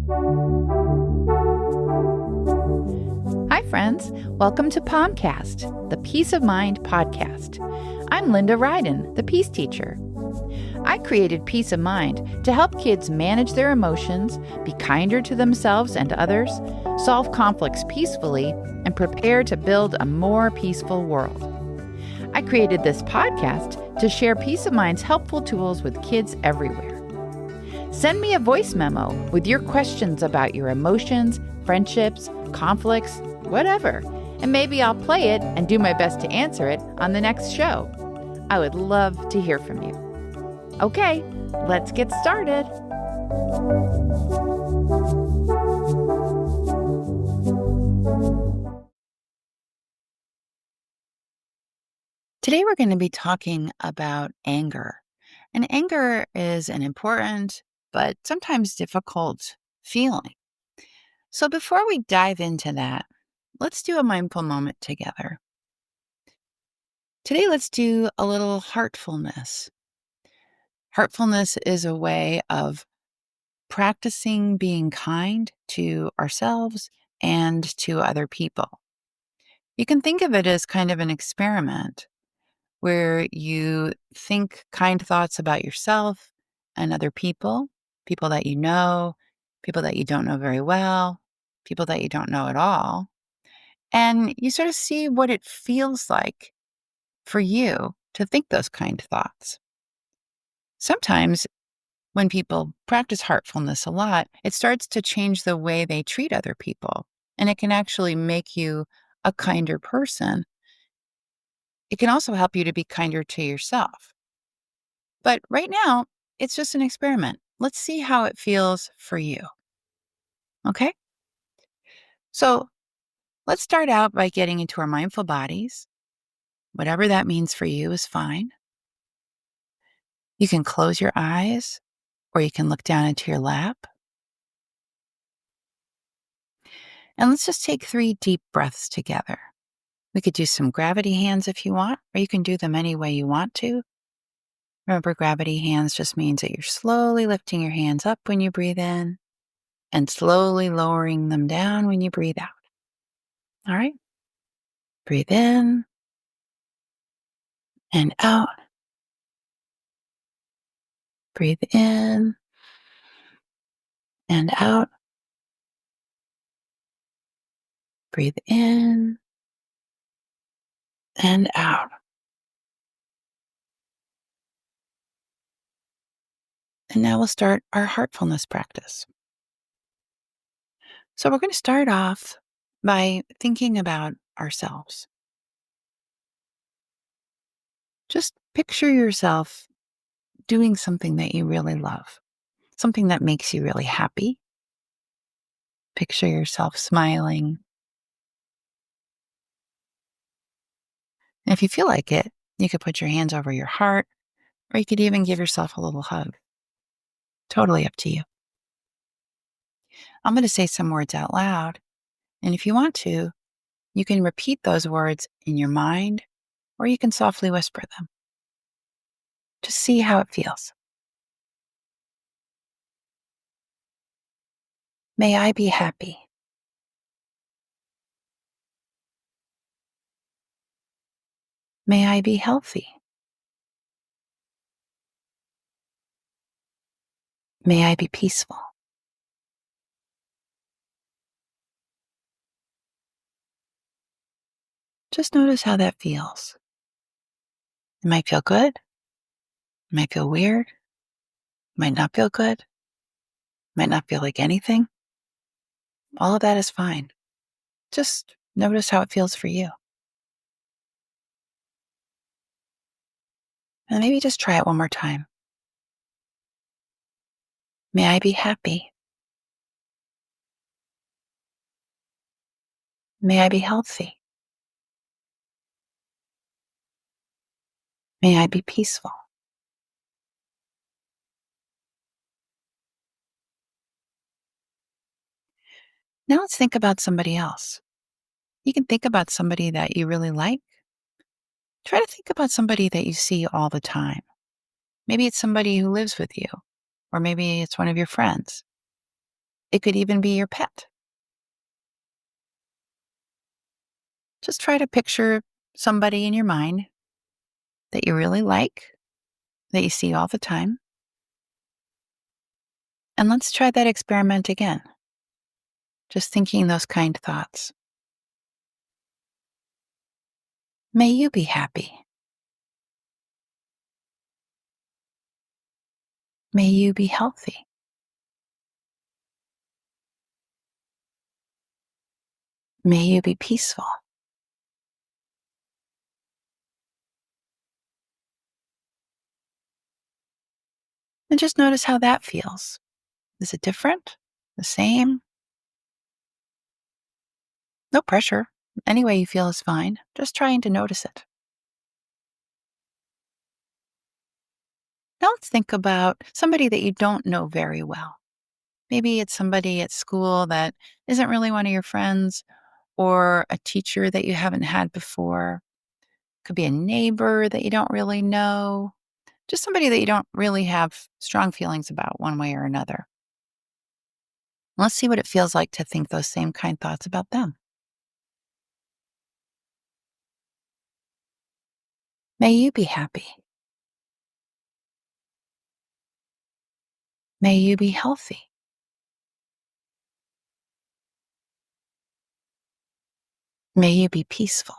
Hi, friends. Welcome to PoMCast, the Peace of Mind podcast. I'm Linda Ryden, the Peace Teacher. I created Peace of Mind to help kids manage their emotions, be kinder to themselves and others, solve conflicts peacefully, and prepare to build a more peaceful world. I created this podcast to share Peace of Mind's helpful tools with kids everywhere. Send me a voice memo with your questions about your emotions, friendships, conflicts, whatever, and maybe I'll play it and do my best to answer it on the next show. I would love to hear from you. Okay, let's get started. Today we're going to be talking about anger. And anger is an important but sometimes difficult feeling. So before we dive into that, let's do a mindful moment together. Today, let's do a little heartfulness. Heartfulness is a way of practicing being kind to ourselves and to other people. You can think of it as kind of an experiment where you think kind thoughts about yourself and other people, people that you know, people that you don't know very well, people that you don't know at all. And you sort of see what it feels like for you to think those kind thoughts. Sometimes when people practice heartfulness a lot, it starts to change the way they treat other people. And it can actually make you a kinder person. It can also help you to be kinder to yourself. But right now, it's just an experiment. Let's see how it feels for you. Okay? So let's start out by getting into our mindful bodies. Whatever that means for you is fine. You can close your eyes or you can look down into your lap. And let's just take 3 deep breaths together. We could do some gravity hands if you want, or you can do them any way you want to. Remember, gravity hands just means that you're slowly lifting your hands up when you breathe in and slowly lowering them down when you breathe out. All right? Breathe in and out. Breathe in and out. Breathe in and out. And now we'll start our heartfulness practice. So we're going to start off by thinking about ourselves. Just picture yourself doing something that you really love, something that makes you really happy. Picture yourself smiling. And if you feel like it, you could put your hands over your heart, or you could even give yourself a little hug. Totally up to you. I'm going to say some words out loud. And if you want to, you can repeat those words in your mind, or you can softly whisper them. Just see how it feels. May I be happy. May I be healthy. May I be peaceful. Just notice how that feels. It might feel good. It might feel weird. It might not feel good. It might not feel like anything. All of that is fine. Just notice how it feels for you. And maybe just try it one more time. May I be happy. May I be healthy. May I be peaceful. Now let's think about somebody else. You can think about somebody that you really like. Try to think about somebody that you see all the time. Maybe it's somebody who lives with you, or maybe it's one of your friends. It could even be your pet. Just try to picture somebody in your mind that you really like, that you see all the time. And let's try that experiment again. Just thinking those kind thoughts. May you be happy. May you be healthy. May you be peaceful. And just notice how that feels. Is it different? The same? No pressure. Any way you feel is fine. Just trying to notice it. Now let's think about somebody that you don't know very well. Maybe it's somebody at school that isn't really one of your friends, or a teacher that you haven't had before. Could be a neighbor that you don't really know. Just somebody that you don't really have strong feelings about one way or another. Let's see what it feels like to think those same kind thoughts about them. May you be happy. May you be healthy. May you be peaceful.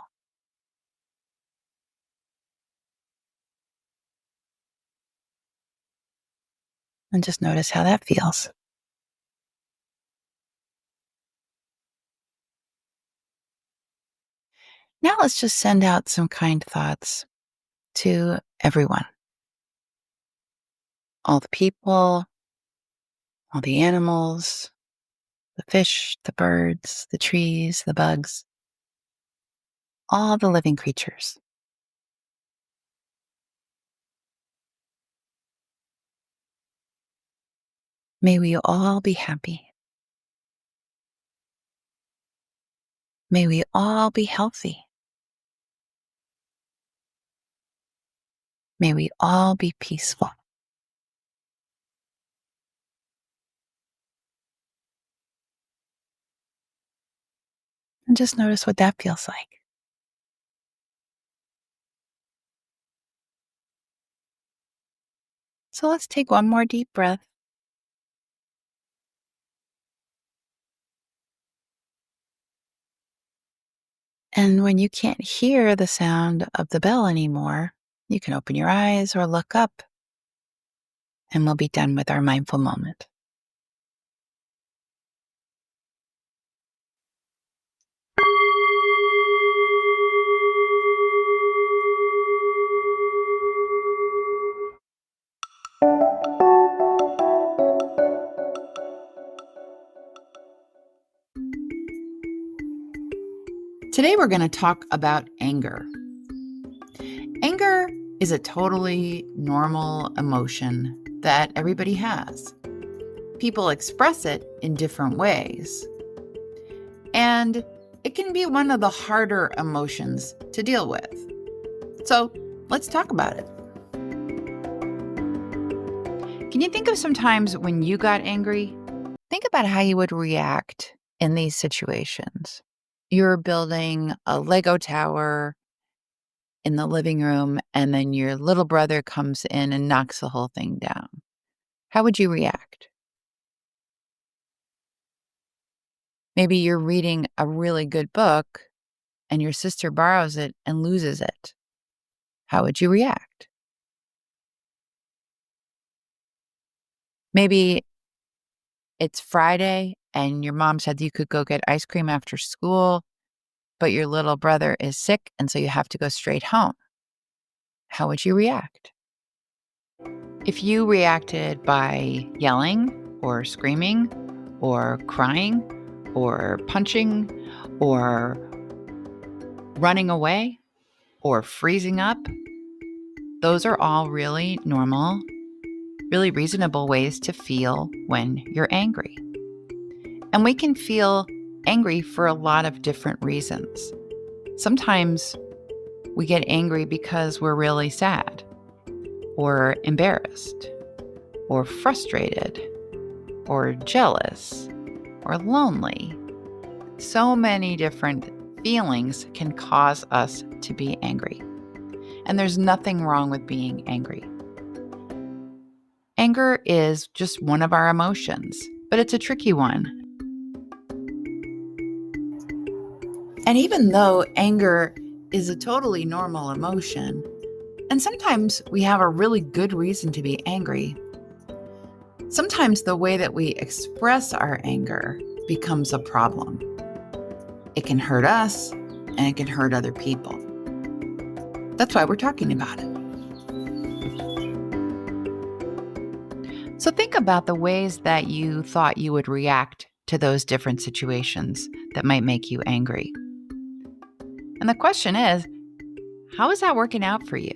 And just notice how that feels. Now let's just send out some kind thoughts to everyone. All the people, all the animals, the fish, the birds, the trees, the bugs, all the living creatures. May we all be happy. May we all be healthy. May we all be peaceful. And just notice what that feels like. So let's take one more deep breath. And when you can't hear the sound of the bell anymore, you can open your eyes or look up, and we'll be done with our mindful moment. Today, we're going to talk about anger. Anger is a totally normal emotion that everybody has. People express it in different ways. And it can be one of the harder emotions to deal with. So let's talk about it. Can you think of some times when you got angry? Think about how you would react in these situations. You're building a Lego tower in the living room, and then your little brother comes in and knocks the whole thing down. How would you react? Maybe you're reading a really good book and your sister borrows it and loses it. How would you react? Maybe it's Friday and your mom said you could go get ice cream after school, but your little brother is sick, and so you have to go straight home. How would you react? If you reacted by yelling or screaming or crying or punching or running away or freezing up, those are all really normal, really reasonable ways to feel when you're angry. And we can feel angry for a lot of different reasons. Sometimes we get angry because we're really sad or embarrassed or frustrated or jealous or lonely. So many different feelings can cause us to be angry. And there's nothing wrong with being angry. Anger is just one of our emotions, but it's a tricky one. And even though anger is a totally normal emotion, and sometimes we have a really good reason to be angry, sometimes the way that we express our anger becomes a problem. It can hurt us and it can hurt other people. That's why we're talking about it. So think about the ways that you thought you would react to those different situations that might make you angry. And the question is, how is that working out for you?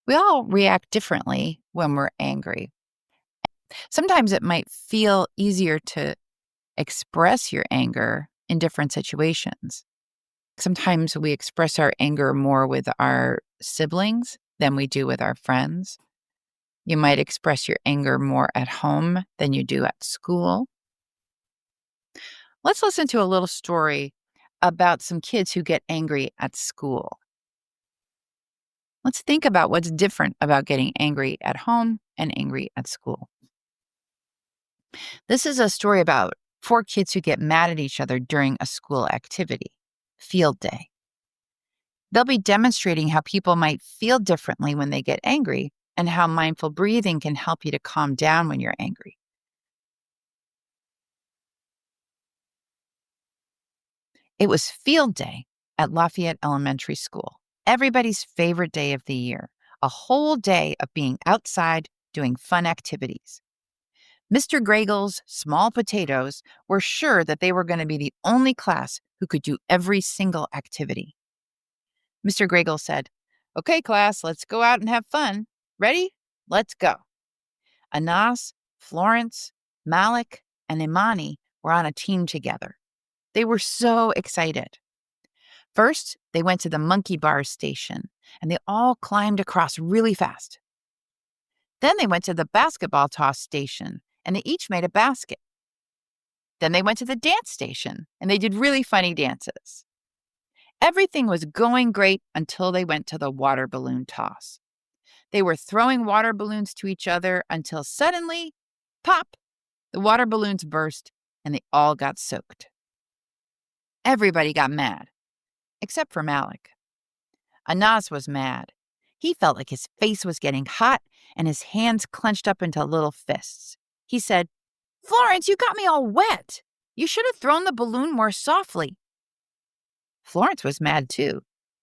We all react differently when we're angry. Sometimes it might feel easier to express your anger in different situations. Sometimes we express our anger more with our siblings than we do with our friends. You might express your anger more at home than you do at school. Let's listen to a little story about some kids who get angry at school. Let's think about what's different about getting angry at home and angry at school. This is a story about 4 kids who get mad at each other during a school activity, field day. They'll be demonstrating how people might feel differently when they get angry and how mindful breathing can help you to calm down when you're angry. It was field day at Lafayette Elementary School, everybody's favorite day of the year, a whole day of being outside doing fun activities. Mr. Gregel's small potatoes were sure that they were going to be the only class who could do every single activity. Mr. Gregel said, "Okay, class, let's go out and have fun. Ready? Let's go." Anas, Florence, Malik, and Imani were on a team together. They were so excited. First, they went to the monkey bars station, and they all climbed across really fast. Then they went to the basketball toss station, and they each made a basket. Then they went to the dance station, and they did really funny dances. Everything was going great until they went to the water balloon toss. They were throwing water balloons to each other until suddenly, pop, the water balloons burst, and they all got soaked. Everybody got mad, except for Malik. Anas was mad. He felt like his face was getting hot and his hands clenched up into little fists. He said, "Florence, you got me all wet. You should have thrown the balloon more softly." Florence was mad too.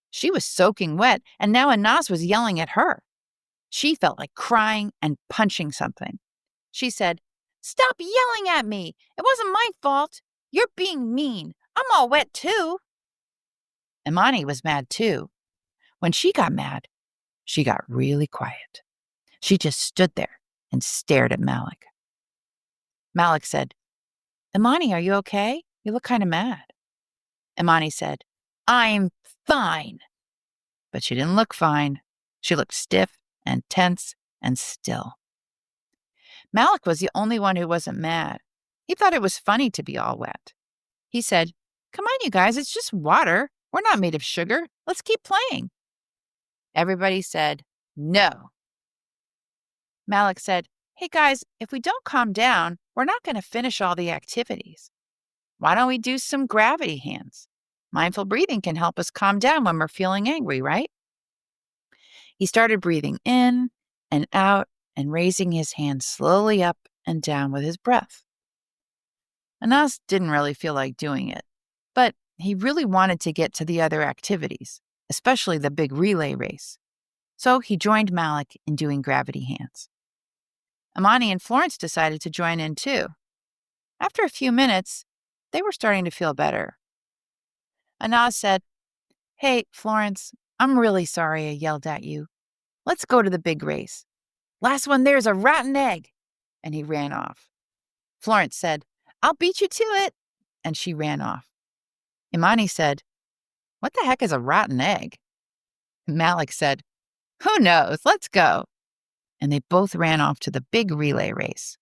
She was soaking wet, and now Anas was yelling at her. She felt like crying and punching something. She said, "Stop yelling at me. It wasn't my fault. You're being mean. I'm all wet too." Imani was mad too. When she got mad, she got really quiet. She just stood there and stared at Malik. Malik said, "Imani, are you okay? You look kind of mad." Imani said, "I'm fine." But she didn't look fine. She looked stiff and tense and still. Malik was the only one who wasn't mad. He thought it was funny to be all wet. He said, "Come on, you guys, it's just water. We're not made of sugar. Let's keep playing." Everybody said, "No." Malik said, "Hey guys, if we don't calm down, we're not going to finish all the activities. Why don't we do some gravity hands? Mindful breathing can help us calm down when we're feeling angry, right?" He started breathing in and out and raising his hands slowly up and down with his breath. Anas didn't really feel like doing it, but he really wanted to get to the other activities, especially the big relay race. So he joined Malik in doing gravity hands. Imani and Florence decided to join in too. After a few minutes, they were starting to feel better. Anas said, "Hey, Florence, I'm really sorry I yelled at you. Let's go to the big race. Last one there's a rotten egg." And he ran off. Florence said, "I'll beat you to it." And she ran off. Imani said, "What the heck is a rotten egg?" Malik said, "Who knows? Let's go." And they both ran off to the big relay race.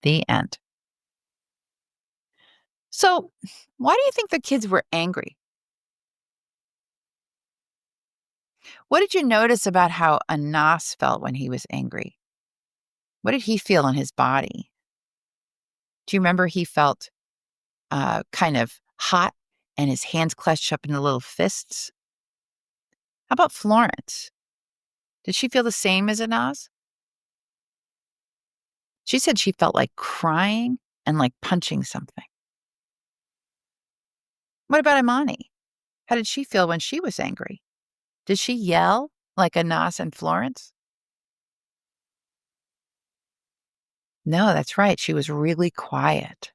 The end. So, why do you think the kids were angry? What did you notice about how Anas felt when he was angry? What did he feel in his body? Do you remember he felt kind of hot and his hands clenched up into little fists? How about Florence? Did she feel the same as Anas? She said she felt like crying and like punching something. What about Imani? How did she feel when she was angry? Did she yell like Anas and Florence? No, that's right. She was really quiet.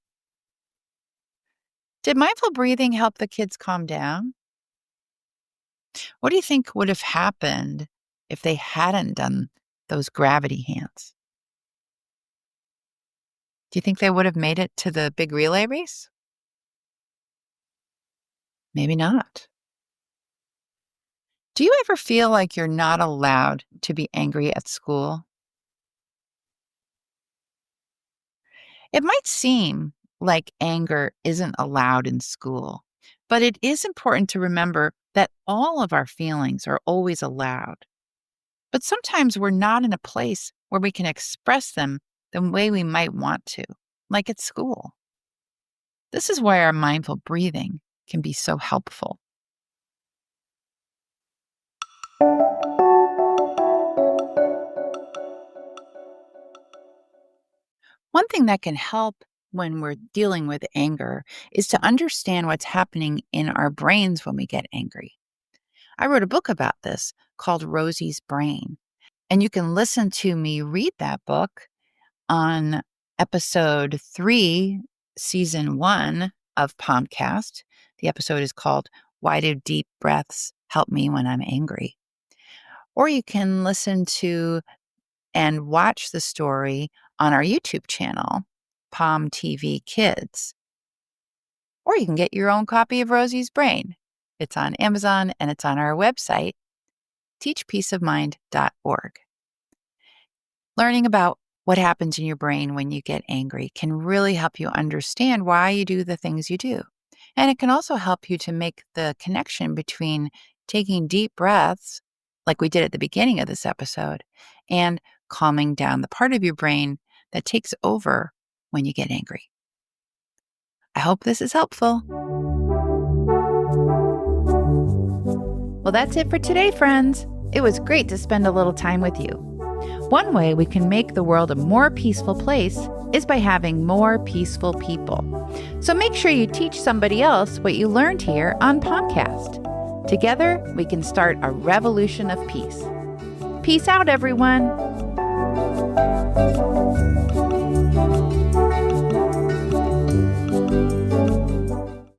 Did mindful breathing help the kids calm down? What do you think would have happened if they hadn't done those gravity hands? Do you think they would have made it to the big relay race? Maybe not. Do you ever feel like you're not allowed to be angry at school? It might seem like anger isn't allowed in school, but it is important to remember that all of our feelings are always allowed. But sometimes we're not in a place where we can express them the way we might want to, like at school. This is why our mindful breathing can be so helpful. One thing that can help when we're dealing with anger is to understand what's happening in our brains when we get angry. I wrote a book about this called Rosie's Brain, and you can listen to me read that book on episode 3, season 1 of PoMCast. The episode is called Why Do Deep Breaths Help Me When I'm Angry? Or you can listen to and watch the story on our YouTube channel, Palm TV Kids. Or you can get your own copy of Rosie's Brain. It's on Amazon and it's on our website, teachpeaceofmind.org. Learning about what happens in your brain when you get angry can really help you understand why you do the things you do. And it can also help you to make the connection between taking deep breaths, like we did at the beginning of this episode, and calming down the part of your brain that takes over when you get angry. I hope this is helpful. Well, that's it for today, friends. It was great to spend a little time with you. One way we can make the world a more peaceful place is by having more peaceful people. So make sure you teach somebody else what you learned here on PoMCast. Together, we can start a revolution of peace. Peace out, everyone.